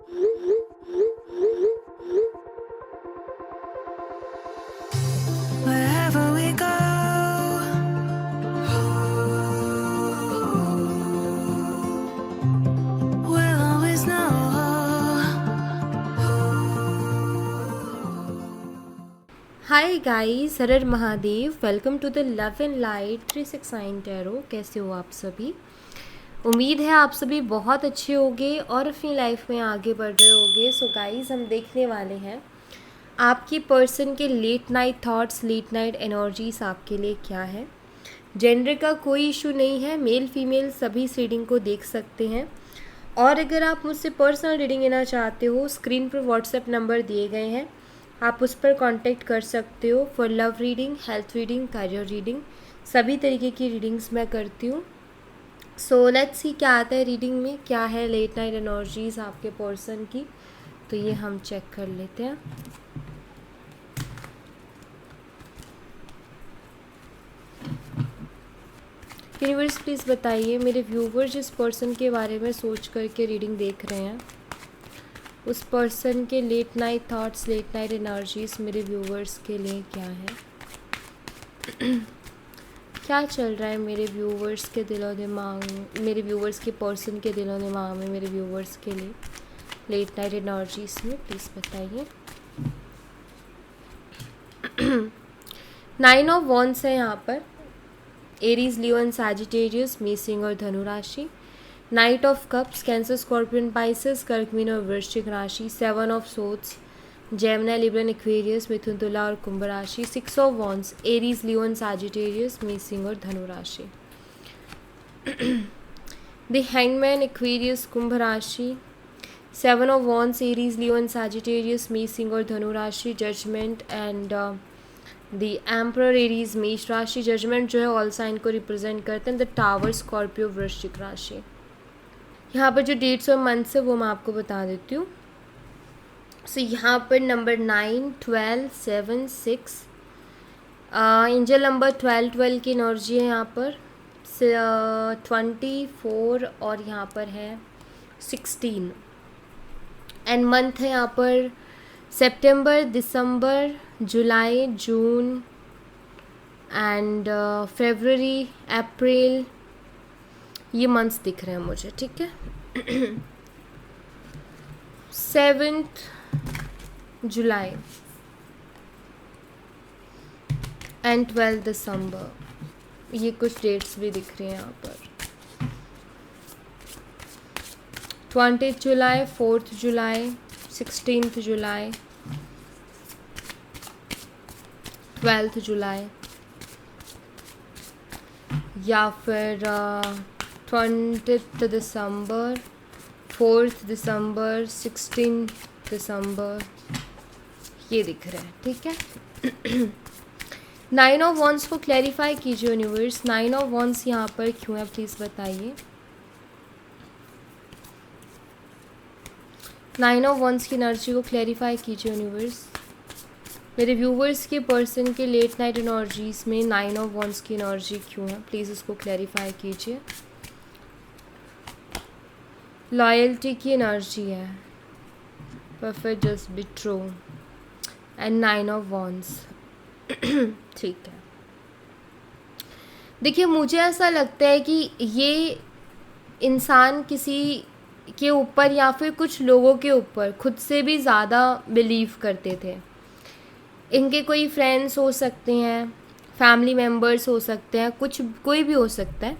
Wherever we go, we'll always know. Hi guys, हर हर Mahadev. Welcome to the love and light 369 tarot. कैसे हो आप सभी? उम्मीद है आप सभी बहुत अच्छे होंगे और अपनी लाइफ में आगे बढ़ रहे होंगे। सो गाइस, हम देखने वाले हैं आपकी पर्सन के late night thoughts, late night energies आपके लिए क्या है। जेंडर का कोई इशू नहीं है, मेल फीमेल सभी इस रीडिंग को देख सकते हैं। और अगर आप मुझसे पर्सनल रीडिंग लेना चाहते हो, स्क्रीन पर व्हाट्सएप नंबर दिए गए हैं, आप उस पर कांटेक्ट कर सकते हो for love reading, health reading, career reading. सभी तरीके की रीडिंग्स मैं करती हूँ। सो लेट्स सी क्या आता है रीडिंग में, क्या है लेट नाइट एनर्जीज आपके पर्सन की। तो ये हम चेक कर लेते हैं। यूनिवर्स प्लीज़ बताइए, मेरे व्यूवर जिस पर्सन के बारे में सोच करके रीडिंग देख रहे हैं, उस पर्सन के late night thoughts, late night energies मेरे व्यूवर्स के लिए क्या है। क्या चल रहा है मेरे व्यूवर्स के दिलो दिमाग में, मेरे व्यूवर्स के पर्सन के दिलो दिमाग में, मेरे व्यूवर्स के लिए लेट नाइट एनर्जीज में प्लीज़ बताइए। 9 ऑफ वॉन्ड्स है यहाँ पर। एरीज, लियो एंड सैजिटेरियस, मेष और धनु राशि। Knight of Cups, Cancer, Scorpion, Pisces, कर्क, मीन और वृश्चिक राशि। 7 of Swords, Gemini, Libra, Aquarius, मिथुन, तुला और कुंभ राशि। 6 of wands, Aries, Leo and Sagittarius, मेष और धनु राशि। द हैंगमैन, एक्वेरियस, कुंभ राशि। 7 of wands, Aries, Leo and Sagittarius, मेष और धनु राशि। Judgement and the emperor, Aries, मेष राशि। जजमेंट जो है ऑल साइन को रिप्रेजेंट करते हैं। द टावर, स्कॉर्पियो, वृश्चिक राशि। यहाँ पर जो डेट्स और मंथ्स है वो मैं आपको बता देती हूँ। सो यहाँ पर नंबर 9, 12, 7, 6, एंजल नंबर 12 की एनर्जी है यहाँ पर। 24 और यहाँ पर है 16। एंड मंथ है यहाँ पर सितंबर, दिसंबर, जुलाई, जून एंड फरवरी, अप्रैल, ये मंथ्स दिख रहे हैं मुझे, ठीक है। 7 जुलाई एंड 12 दिसंबर, ये कुछ डेट्स भी दिख रही हैं यहाँ पर। 20 जुलाई, 4 जुलाई, 16 जुलाई, 12 जुलाई, या फिर 20 दिसंबर, 4 दिसंबर, 16 दिसंबर, ये दिख रहा है, ठीक है। 9 ऑफ वॉन्ड्स को क्लैरिफाई कीजिए यूनिवर्स। 9 ऑफ वॉन्ड्स यहाँ पर क्यों है प्लीज़ बताइए। 9 ऑफ वॉन्ड्स की एनर्जी को क्लैरिफाई कीजिए यूनिवर्स। मेरे व्यूवर्स के पर्सन के लेट नाइट एनर्जीज में 9 ऑफ वॉन्ड्स की एनर्जी क्यों है, प्लीज़ इसको क्लैरिफाई कीजिए। लॉयल्टी की एनर्जी है, perfect, just be true and 9 of wands, ठीक है। देखिए, मुझे ऐसा लगता है कि ये इंसान किसी के ऊपर या फिर कुछ लोगों के ऊपर खुद से भी ज़्यादा बिलीव करते थे। इनके कोई फ्रेंड्स हो सकते हैं, फैमिली मेम्बर्स हो सकते हैं, कोई भी हो सकता है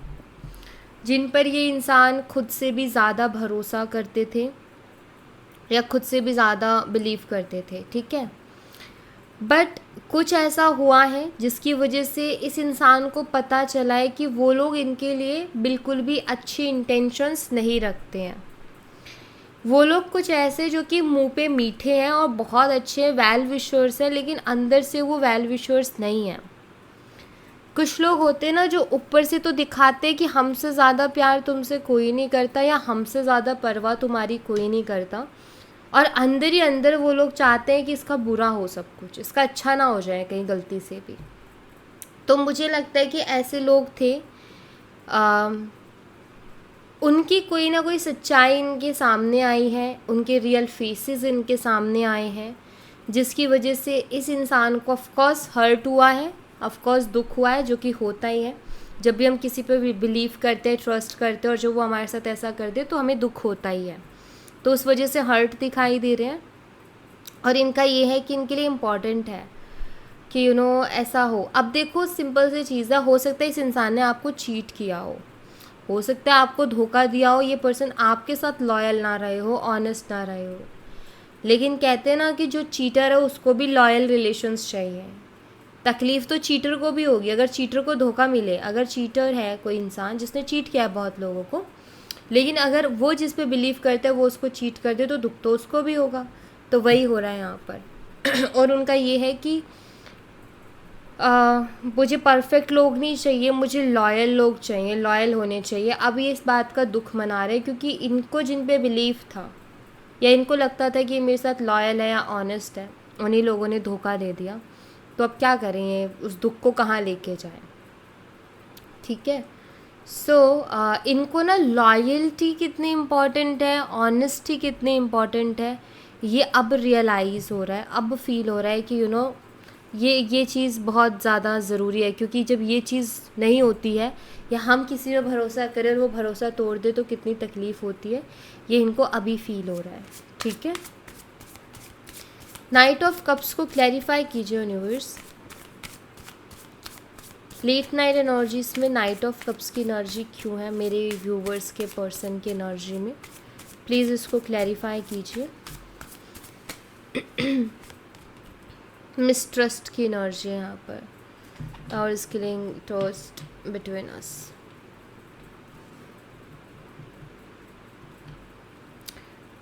जिन पर ये इंसान खुद से भी ज़्यादा भरोसा करते थे या खुद से भी ज़्यादा बिलीव करते थे, ठीक है। बट कुछ ऐसा हुआ है जिसकी वजह से इस इंसान को पता चला है कि वो लोग इनके लिए बिल्कुल भी अच्छी इंटेंशंस नहीं रखते हैं। वो लोग कुछ ऐसे जो कि मुंह पे मीठे हैं और बहुत अच्छे वेल विशर्स हैं, लेकिन अंदर से वो वेल विशर्स नहीं हैं। कुछ लोग होते हैं ना जो ऊपर से तो दिखाते हैं कि हमसे ज़्यादा प्यार तुमसे कोई नहीं करता या हमसे ज़्यादा परवाह तुम्हारी कोई नहीं करता, और अंदर ही अंदर वो लोग चाहते हैं कि इसका बुरा हो सब कुछ, इसका अच्छा ना हो जाए कहीं गलती से भी। तो मुझे लगता है कि ऐसे लोग थे। उनकी कोई ना कोई सच्चाई इनके सामने आई है, उनके रियल फेसेस इनके सामने आए हैं, जिसकी वजह से इस इंसान को ऑफ कोर्स हर्ट हुआ है, ऑफ कोर्स दुख हुआ है, जो कि होता ही है। जब भी हम किसी पे बिलीव करते हैं, ट्रस्ट करते हैं और जो वो हमारे साथ ऐसा कर दे तो हमें दुख होता ही है। तो उस वजह से हर्ट दिखाई दे रहे हैं। और इनका ये है कि इनके लिए इम्पॉर्टेंट है कि ऐसा हो। अब देखो सिंपल सी चीज़ है, हो सकता है इस इंसान ने आपको चीट किया हो सकता है आपको धोखा दिया हो, ये पर्सन आपके साथ लॉयल ना रहे हो, ऑनेस्ट ना रहे हो। लेकिन कहते हैं ना कि जो चीटर है उसको भी लॉयल रिलेशंस चाहिए। तकलीफ़ तो चीटर को भी होगी अगर चीटर को धोखा मिले। अगर चीटर है कोई इंसान जिसने चीट किया है बहुत लोगों को, लेकिन अगर वो जिस पे बिलीव करते हैं वो उसको चीट कर दे तो दुख तो उसको भी होगा। तो वही हो रहा है यहाँ पर। और उनका ये है कि मुझे परफेक्ट लोग नहीं चाहिए, मुझे लॉयल लोग चाहिए, लॉयल होने चाहिए। अब ये इस बात का दुख मना रहे क्योंकि इनको जिन पे बिलीव था या इनको लगता था कि मेरे साथ लॉयल है या ऑनेस्ट है, उन्हीं लोगों ने धोखा दे दिया। तो अब क्या करें, ये उस दुख को कहाँ लेके जाएं। ठीक है। सो इनको ना लॉयल्टी कितनी इम्पॉर्टेंट है, ऑनेस्टी कितनी इम्पॉर्टेंट है, ये अब रियलाइज़ हो रहा है, अब फील हो रहा है कि ये चीज़ बहुत ज़्यादा ज़रूरी है। क्योंकि जब ये चीज़ नहीं होती है या हम किसी पर भरोसा करें और वो भरोसा तोड़ दे तो कितनी तकलीफ़ होती है, ये इनको अभी फील हो रहा है। ठीक है। नाइट ऑफ कप्स को क्लैरिफाई कीजिए यूनिवर्स। लेट नाइट एनर्जीज में नाइट ऑफ कप्स की एनर्जी क्यों है मेरे व्यूवर्स के पर्सन की एनर्जी में, प्लीज़ इसको क्लैरिफाई कीजिए। मिसट्रस्ट की एनर्जी है यहाँ पर और is killing trust between us.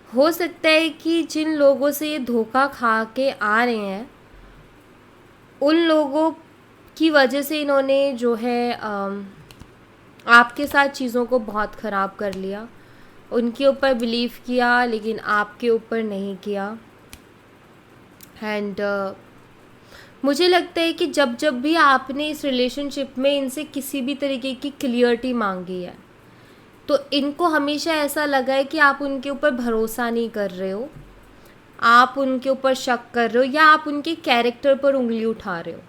हो सकता है कि जिन लोगों से ये धोखा खा के आ रहे हैं उन लोगों की वजह से इन्होंने जो है आपके साथ चीज़ों को बहुत ख़राब कर लिया, उनके ऊपर बिलीव किया लेकिन आपके ऊपर नहीं किया। एंड मुझे लगता है कि जब भी आपने इस रिलेशनशिप में इनसे किसी भी तरीके की क्लियरिटी मांगी है तो इनको हमेशा ऐसा लगा है कि आप उनके ऊपर भरोसा नहीं कर रहे हो, आप उनके ऊपर शक कर रहे हो या आप उनके कैरेक्टर पर उंगली उठा रहे हो।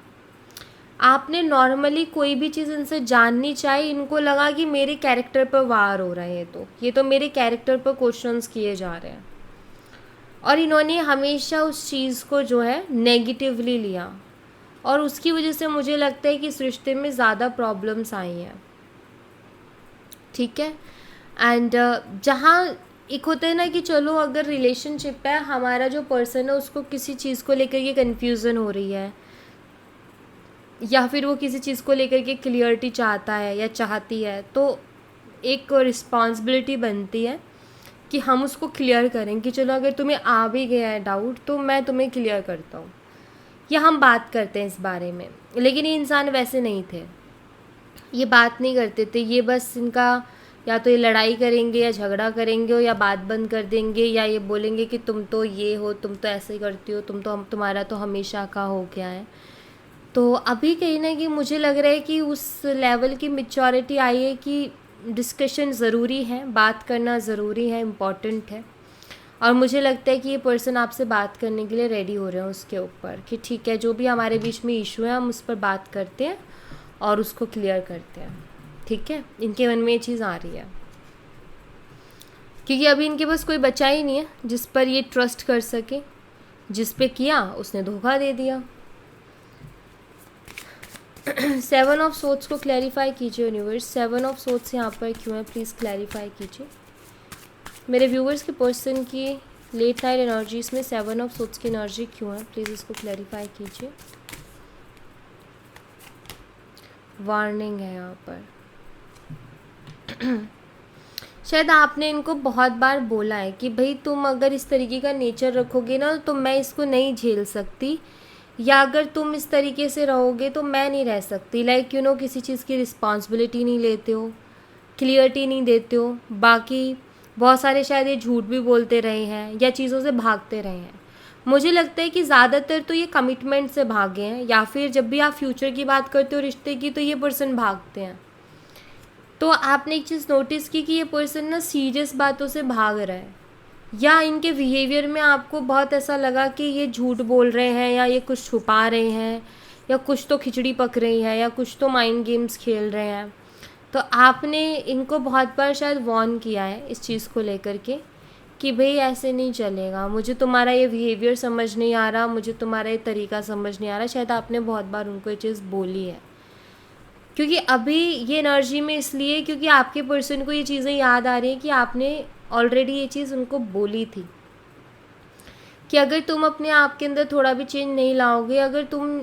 आपने नॉर्मली कोई भी चीज़ इनसे जाननी चाहिए, इनको लगा कि मेरे कैरेक्टर पर वार हो रहा है, ये तो मेरे कैरेक्टर पर क्वेश्चंस किए जा रहे हैं। और इन्होंने हमेशा उस चीज़ को जो है नेगेटिवली लिया और उसकी वजह से मुझे लगता है कि इस रिश्ते में ज़्यादा प्रॉब्लम्स आई हैं। ठीक है। एंड जहाँ एक होता है ना कि चलो अगर रिलेशनशिप है, हमारा जो पर्सन है उसको किसी चीज़ को लेकर के कन्फ्यूज़न हो रही है या फिर वो किसी चीज़ को लेकर के क्लियरिटी चाहता है या चाहती है, तो एक रिस्पॉन्सिबिलिटी बनती है कि हम उसको क्लियर करें कि चलो अगर तुम्हें आ भी गया है डाउट तो मैं तुम्हें क्लियर करता हूँ या हम बात करते हैं इस बारे में। लेकिन ये इंसान वैसे नहीं थे, ये बात नहीं करते थे, ये बस इनका या तो ये लड़ाई करेंगे या झगड़ा करेंगे या बात बंद कर देंगे या ये बोलेंगे कि तुम तो ये हो, तुम तो ऐसे करती हो, तुम्हारा तो हमेशा का हो गया है। तो अभी कहीं ना कहीं मुझे लग रहा है कि उस लेवल की मैच्योरिटी आई है कि डिस्कशन ज़रूरी है, बात करना ज़रूरी है, इम्पॉर्टेंट है। और मुझे लगता है कि ये पर्सन आपसे बात करने के लिए रेडी हो रहे हैं उसके ऊपर कि ठीक है जो भी हमारे बीच में इशू है हम उस पर बात करते हैं और उसको क्लियर करते हैं। ठीक है। इनके मन में ये चीज़ आ रही है क्योंकि अभी इनके पास कोई बचा ही नहीं है जिस पर ये ट्रस्ट कर सके, जिस पे किया उसने धोखा दे दिया। 7 ऑफ सोर्ड्स को क्लैरिफाई कीजिए यूनिवर्स। 7 ऑफ सोर्ड्स यहाँ पर क्यों है, प्लीज़ क्लैरिफाई कीजिए। मेरे व्यूवर्स के पर्सन की लेट नाइट एनर्जीज में 7 ऑफ सोर्ड्स की एनर्जी क्यों है, प्लीज़ इसको क्लैरिफाई कीजिए। वार्निंग है यहाँ पर। शायद आपने इनको बहुत बार बोला है कि भाई तुम अगर इस तरीके का नेचर रखोगे ना तो मैं इसको नहीं झेल सकती, या अगर तुम इस तरीके से रहोगे तो मैं नहीं रह सकती। लाइक किसी चीज़ की रिस्पॉन्सिबिलिटी नहीं लेते हो, क्लियरिटी नहीं देते हो। बाकी बहुत सारे शायद ये झूठ भी बोलते रहे हैं या चीज़ों से भागते रहे हैं। मुझे लगता है कि ज़्यादातर तो ये कमिटमेंट से भागे हैं या फिर जब भी आप फ्यूचर की बात करते हो रिश्ते की तो ये पर्सन भागते हैं। तो आपने एक चीज़ नोटिस की कि ये पर्सन ना सीरियस बातों से भाग रहा है, या इनके बिहेवियर में आपको बहुत ऐसा लगा कि ये झूठ बोल रहे हैं, या ये कुछ छुपा रहे हैं, या कुछ तो खिचड़ी पक रही है, या कुछ तो माइंड गेम्स खेल रहे हैं। तो आपने इनको बहुत बार शायद वॉर्न किया है इस चीज़ को लेकर के कि भाई ऐसे नहीं चलेगा, मुझे तुम्हारा ये बिहेवियर समझ नहीं आ रहा, मुझे तुम्हारा ये तरीका समझ नहीं आ रहा। शायद आपने बहुत बार उनको ये चीज़ बोली है, क्योंकि अभी ये एनर्जी में इसलिए क्योंकि आपके पर्सन को ये चीज़ें याद आ रही हैं कि आपने ऑलरेडी ये चीज़ उनको बोली थी कि अगर तुम अपने आप के अंदर थोड़ा भी चेंज नहीं लाओगे, अगर तुम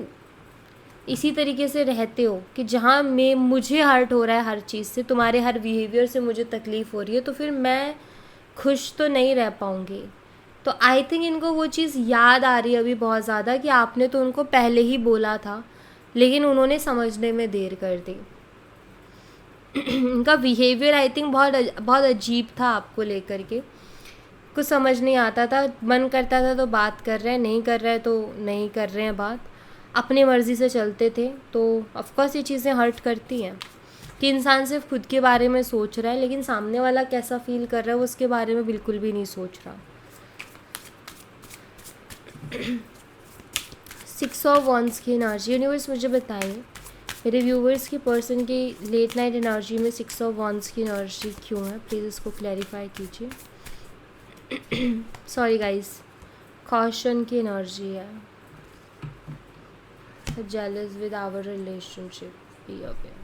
इसी तरीके से रहते हो कि जहाँ मुझे हर्ट हो रहा है हर चीज़ से, तुम्हारे हर बिहेवियर से मुझे तकलीफ़ हो रही है, तो फिर मैं खुश तो नहीं रह पाऊँगी। तो आई थिंक इनको वो चीज़ याद आ रही है अभी बहुत ज़्यादा कि आपने तो उनको पहले ही बोला था, लेकिन उन्होंने समझने में देर कर दी। इनका बिहेवियर आई थिंक बहुत अजीब था आपको लेकर के, कुछ समझ नहीं आता था, मन करता था तो बात कर रहे हैं, नहीं कर रहे हैं तो नहीं कर रहे हैं बात, अपनी मर्ज़ी से चलते थे। तो ऑफकोर्स ये चीज़ें हर्ट करती हैं कि इंसान सिर्फ खुद के बारे में सोच रहा है, लेकिन सामने वाला कैसा फील कर रहा है वो उसके बारे में बिल्कुल भी नहीं सोच रहा। 6 ऑफ वंस की एनर्जी। यूनिवर्स मुझे बताइए मेरे व्यूवर्स की पर्सन की लेट नाइट एनर्जी में 6 ऑफ वंस की एनर्जी क्यों है, प्लीज़ इसको क्लैरिफाई कीजिए। सॉरी गाइस, कॉशन की एनर्जी है, jealous with our relationship be aware.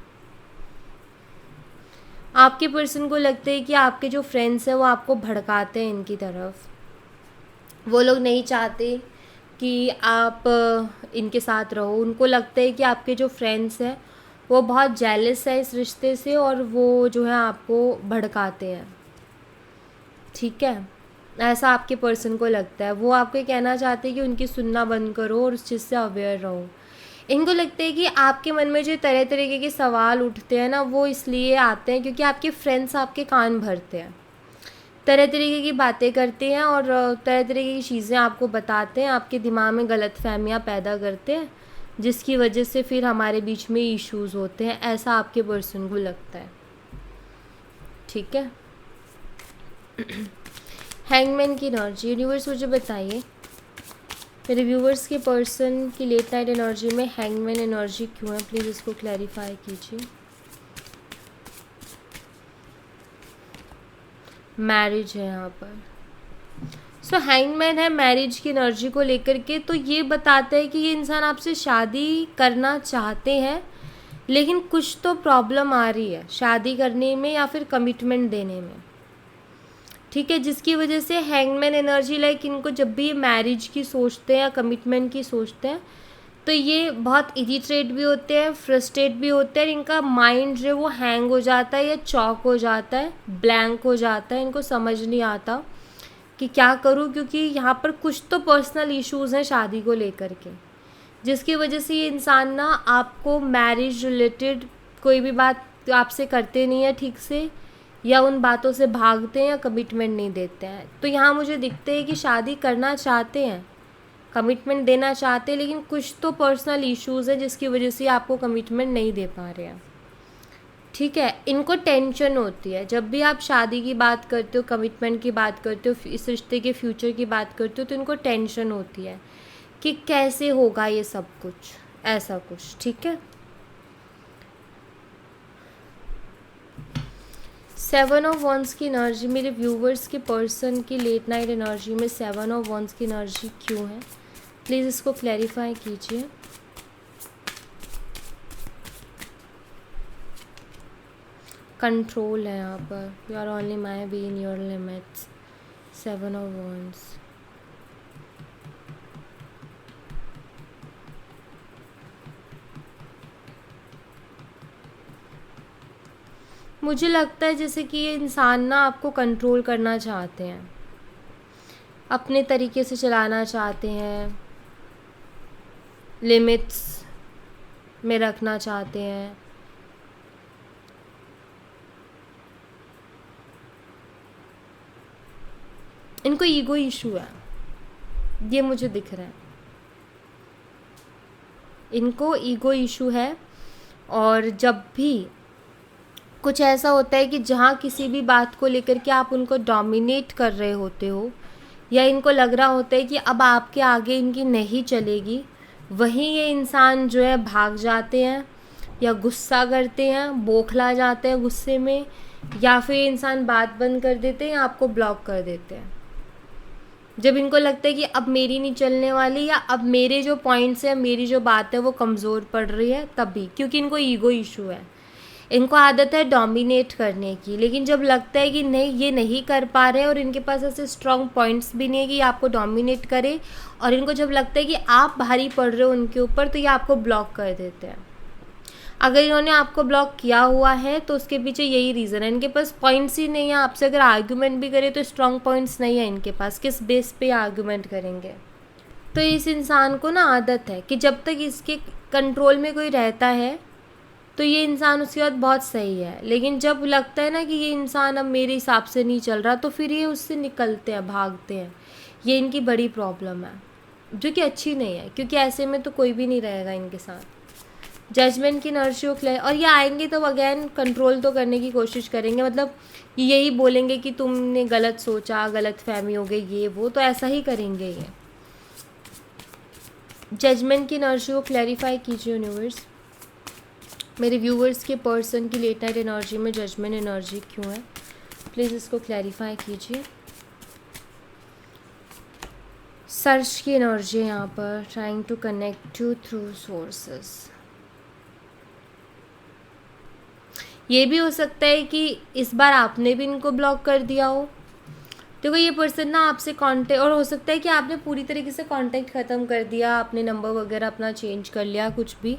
आपके पर्सन को लगता है कि आपके जो फ्रेंड्स हैं वो आपको भड़काते हैं इनकी तरफ, वो लोग नहीं चाहते कि आप इनके साथ रहो। उनको लगता है कि आपके जो फ्रेंड्स हैं वो बहुत जेलस है इस रिश्ते से, और वो जो है आपको भड़काते हैं, ठीक है, ऐसा आपके पर्सन को लगता है। वो आपको कहना चाहते हैं कि उनकी सुनना बंद करो और उस चीज़ से अवेयर रहो। इनको लगता है कि आपके मन में जो तरह तरीके के सवाल उठते हैं ना, वो इसलिए आते हैं क्योंकि आपके फ्रेंड्स आपके कान भरते हैं, तरह तरीके की बातें करते हैं और तरह तरीके की चीज़ें आपको बताते हैं, आपके दिमाग में गलतफहमियां पैदा करते हैं, जिसकी वजह से फिर हमारे बीच में इश्यूज़ होते हैं, ऐसा आपके पर्सन को लगता है, ठीक है। हैंगमैन की एनर्जी। यूनिवर्स मुझे बताइए मेरे व्यूवर्स के पर्सन की लेट नाइट एनर्जी में हैंगमैन एनर्जी क्यों है, प्लीज़ इसको क्लैरिफाई कीजिए। मैरिज है यहाँ पर, सो हैंगमैन है मैरिज की एनर्जी को लेकर के। तो ये बताता है कि ये इंसान आपसे शादी करना चाहते हैं, लेकिन कुछ तो प्रॉब्लम आ रही है शादी करने में या फिर कमिटमेंट देने में, ठीक है, जिसकी वजह से हैंगमैन एनर्जी लाइक इनको जब भी मैरिज की सोचते हैं या कमिटमेंट की सोचते हैं तो ये बहुत इरिटेट भी होते हैं, फ्रस्ट्रेट भी होते हैं, इनका माइंड जो है वो हैंग हो जाता है या चॉक हो जाता है, ब्लैंक हो जाता है, इनको समझ नहीं आता कि क्या करूं, क्योंकि यहाँ पर कुछ तो पर्सनल इश्यूज़ हैं शादी को लेकर के, जिसकी वजह से ये इंसान ना आपको मैरिज रिलेटेड कोई भी बात आपसे करते नहीं है ठीक से, या उन बातों से भागते हैं या कमिटमेंट नहीं देते हैं। तो यहाँ मुझे दिखते हैं कि शादी करना चाहते हैं, कमिटमेंट देना चाहते हैं, लेकिन कुछ तो पर्सनल इश्यूज़ है जिसकी वजह से आपको कमिटमेंट नहीं दे पा रहे हैं, ठीक है। इनको टेंशन होती है जब भी आप शादी की बात करते हो, कमिटमेंट की बात करते हो, इस रिश्ते के फ्यूचर की बात करते हो, तो इनको टेंशन होती है कि कैसे होगा ये सब कुछ, ऐसा कुछ, ठीक है। 7 ऑफ वंस की एनर्जी मेरे व्यूवर्स के पर्सन की लेट नाइट एनर्जी में 7 ऑफ वंस की एनर्जी क्यों है, प्लीज़ इसको क्लैरिफाई कीजिए। कंट्रोल है यहाँ पर, you are only my be in your limits, 7 of wands. मुझे लगता है जैसे कि ये इंसान ना आपको कंट्रोल करना चाहते हैं, अपने तरीके से चलाना चाहते हैं, लिमिट्स में रखना चाहते हैं। इनको ईगो इशू है, ये मुझे दिख रहा है, इनको ईगो इशू है, और जब भी कुछ ऐसा होता है कि जहाँ किसी भी बात को लेकर के आप उनको डोमिनेट कर रहे होते हो, या इनको लग रहा होता है कि अब आपके आगे इनकी नहीं चलेगी, वहीं ये इंसान जो है भाग जाते हैं या गुस्सा करते हैं, बौखला जाते हैं गुस्से में, या फिर ये इंसान बात बंद कर देते हैं या आपको ब्लॉक कर देते हैं। जब इनको लगता है कि अब मेरी नहीं चलने वाली, या अब मेरे जो पॉइंट्स हैं, मेरी जो बात है वो कमज़ोर पड़ रही है, तभी, क्योंकि इनको ईगो इशू है, इनको आदत है डोमिनेट करने की। लेकिन जब लगता है कि नहीं, ये नहीं कर पा रहे हैं और इनके पास ऐसे स्ट्रॉन्ग पॉइंट्स भी नहीं है कि आपको डोमिनेट करे, और इनको जब लगता है कि आप भारी पड़ रहे हो उनके ऊपर, तो ये आपको ब्लॉक कर देते हैं। अगर इन्होंने आपको ब्लॉक किया हुआ है तो उसके पीछे यही रीज़न है, इनके पास पॉइंट्स ही नहीं है। आपसे अगर आर्ग्यूमेंट भी करे तो स्ट्रॉन्ग पॉइंट्स नहीं है इनके पास, किस बेस पे आर्ग्यूमेंट करेंगे। तो इस इंसान को ना आदत है कि जब तक इसके कंट्रोल में कोई रहता है तो ये इंसान उसके बाद बहुत सही है, लेकिन जब लगता है ना कि ये इंसान अब मेरे हिसाब से नहीं चल रहा, तो फिर ये उससे निकलते हैं, भागते हैं। ये इनकी बड़ी प्रॉब्लम है, जो कि अच्छी नहीं है, क्योंकि ऐसे में तो कोई भी नहीं रहेगा इनके साथ। जजमेंट की एनर्जी को और ये आएंगे तो अगेन कंट्रोल तो करने की कोशिश करेंगे, मतलब यही बोलेंगे कि तुमने गलत सोचा, गलत फहमी हो गई, ये वो, तो ऐसा ही करेंगे ये। जजमेंट की एनर्जी को क्लैरिफाई कीजिए यूनिवर्स। मेरे व्यूवर्स के पर्सन की लेट नाइट एनर्जी में जजमेंट एनर्जी क्यों है, प्लीज़ इसको क्लैरिफाई कीजिए। सर्च की एनर्जी है यहाँ पर, trying to connect you through sources. ये भी हो सकता है कि इस बार आपने भी इनको ब्लॉक कर दिया हो। देखो ये पर्सन ना आपसे कांटेक्ट, और हो सकता है कि आपने पूरी तरीके से कांटेक्ट ख़त्म कर दिया, आपने नंबर वगैरह अपना चेंज कर लिया, कुछ भी।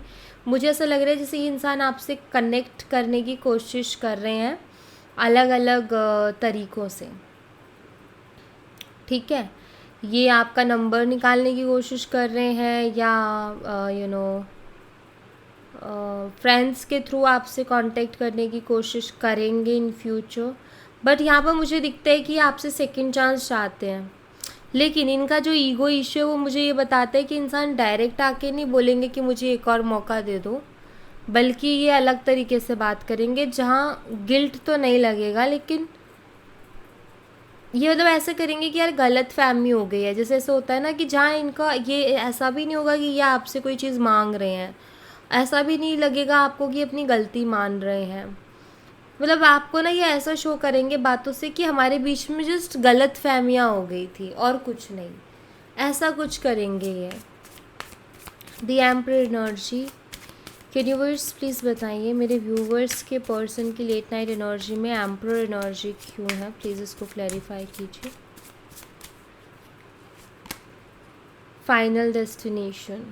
मुझे ऐसा लग रहा है जैसे ये इंसान आपसे कनेक्ट करने की कोशिश कर रहे हैं अलग अलग तरीक़ों से, ठीक है। ये आपका नंबर निकालने की कोशिश कर रहे हैं, या यू नो फ्रेंड्स के थ्रू आपसे कांटेक्ट करने की कोशिश करेंगे इन फ्यूचर। बट यहाँ पर मुझे दिखता है कि आपसे सेकंड चांस चाहते हैं, लेकिन इनका जो ईगो इश्यू है वो मुझे ये बताता है कि इंसान डायरेक्ट आके नहीं बोलेंगे कि मुझे एक और मौका दे दो, बल्कि ये अलग तरीके से बात करेंगे, जहाँ गिल्ट तो नहीं लगेगा, लेकिन ये मतलब ऐसे करेंगे कि यार गलत फहमी हो गई है। जैसे ऐसा होता है ना कि जहाँ इनका ये ऐसा भी नहीं होगा कि ये आपसे कोई चीज़ मांग रहे हैं, ऐसा भी नहीं लगेगा आपको कि अपनी गलती मान रहे हैं। मतलब आपको ना ये ऐसा शो करेंगे बातों से कि हमारे बीच में जस्ट गलत फहमियाँ हो गई थी और कुछ नहीं, ऐसा कुछ करेंगे ये। The emperor energy, universe please बताइए मेरे व्यूवर्स के पर्सन की लेट नाइट एनर्जी में एम्परर एनर्जी क्यों है, प्लीज़ इसको क्लैरिफाई कीजिए। फाइनल डेस्टिनेशन,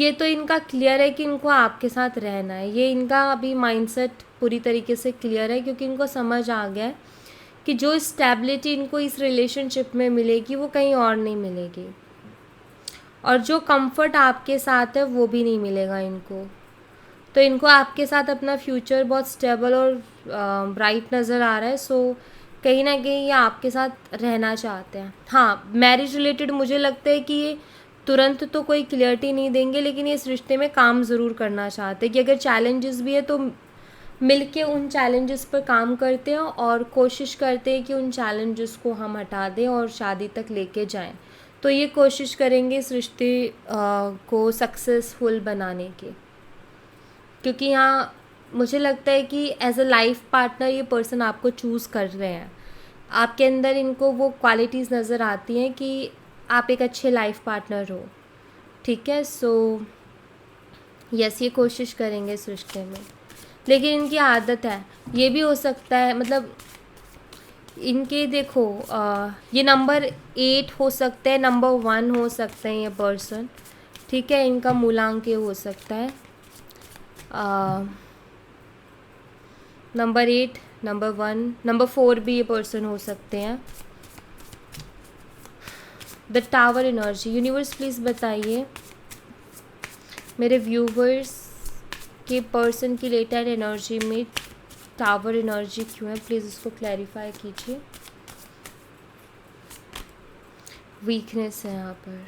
ये तो इनका क्लियर है कि इनको आपके साथ रहना है। ये इनका अभी माइंडसेट पूरी तरीके से क्लियर है, क्योंकि इनको समझ आ गया है कि जो स्टेबिलिटी इनको इस रिलेशनशिप में मिलेगी वो कहीं और नहीं मिलेगी, और जो कंफर्ट आपके साथ है वो भी नहीं मिलेगा इनको। तो इनको आपके साथ अपना फ्यूचर बहुत स्टेबल और ब्राइट नज़र आ रहा है। सो कहीं ना कहीं ये आपके साथ रहना चाहते हैं। हाँ, मैरिज रिलेटेड मुझे लगता है कि ये तुरंत तो कोई क्लियरिटी नहीं देंगे, लेकिन ये इस रिश्ते में काम ज़रूर करना चाहते हैं कि अगर चैलेंजेस भी है तो मिलके उन चैलेंजेस पर काम करते हैं और कोशिश करते हैं कि उन चैलेंजेस को हम हटा दें और शादी तक लेके जाएं। तो ये कोशिश करेंगे इस रिश्ते को सक्सेसफुल बनाने की, क्योंकि यहाँ मुझे लगता है कि एज अ लाइफ पार्टनर ये पर्सन आपको चूज़ कर रहे हैं। आपके अंदर इनको वो क्वालिटीज़ नज़र आती हैं कि आप एक अच्छे लाइफ पार्टनर हो, ठीक है। सो यस, ये कोशिश करेंगे इस रिश्ते में, लेकिन इनकी आदत है, ये भी हो सकता है मतलब इनके देखो ये नंबर 8 हो सकते हैं, नंबर 1 हो सकते हैं ये पर्सन, ठीक है। इनका मूलांक ये हो सकता है नंबर 8, नंबर 1, नंबर 4 भी ये पर्सन हो सकते हैं। The tower energy, universe please बताइए मेरे व्यूवर्स के पर्सन की लेट नाइट एनर्जी में टावर एनर्जी क्यों है, प्लीज़ इसको क्लैरिफाई कीजिए। वीकनेस है यहाँ पर,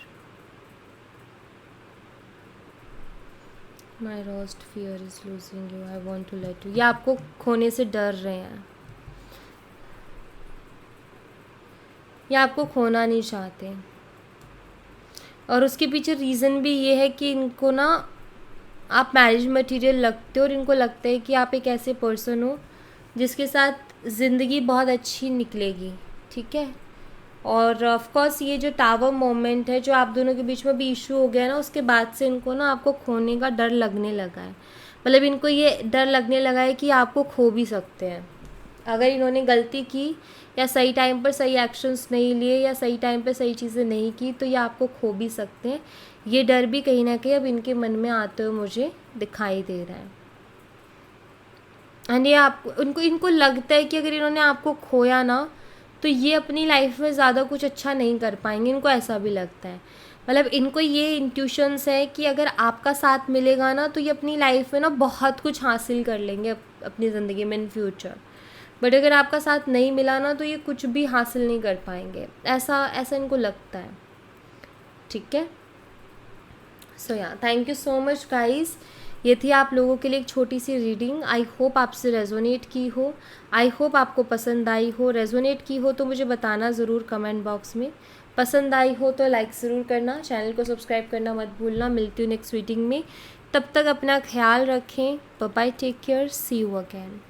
my worst fear is losing you, I want to let you. ये आपको खोने से डर रहे हैं, ये आपको खोना नहीं चाहते। और उसके पीछे रीज़न भी ये है कि इनको ना आप मैरिज मटेरियल लगते हो, और इनको लगता है कि आप एक ऐसे पर्सन हो जिसके साथ ज़िंदगी बहुत अच्छी निकलेगी, ठीक है। और ऑफ कोर्स ये जो टावर मोमेंट है जो आप दोनों के बीच में भी इशू हो गया ना, उसके बाद से इनको ना आपको खोने का डर लगने लगा है। मतलब इनको ये डर लगने लगा है कि आपको खो भी सकते हैं अगर इन्होंने गलती की, या सही टाइम पर सही एक्शंस नहीं लिए, या सही टाइम पर सही चीज़ें नहीं की, तो ये आपको खो भी सकते हैं। ये डर भी कहीं ना कहीं अब इनके मन में आते हुए मुझे दिखाई दे रहा है। एंड ये आपको इनको लगता है कि अगर इन्होंने आपको खोया ना, तो ये अपनी लाइफ में ज़्यादा कुछ अच्छा नहीं कर पाएंगे। इनको ऐसा भी लगता है, मतलब इनको ये इंट्यूशंस है कि अगर आपका साथ मिलेगा ना, तो ये अपनी लाइफ में ना बहुत कुछ हासिल कर लेंगे अपनी ज़िंदगी में इन फ्यूचर। बट अगर आपका साथ नहीं मिला ना, तो ये कुछ भी हासिल नहीं कर पाएंगे, ऐसा ऐसा इनको लगता है, ठीक है। सो या thank you so much guys, ये थी आप लोगों के लिए एक छोटी सी रीडिंग। आई होप आपसे रेजोनेट की हो, आई होप आपको पसंद आई हो। रेजोनेट की हो तो मुझे बताना ज़रूर कमेंट बॉक्स में। पसंद आई हो तो लाइक ज़रूर करना, चैनल को सब्सक्राइब करना मत भूलना। मिलती हूँ नेक्स्ट रीडिंग में, तब तक अपना ख्याल रखें। Bye bye, take care, see you again.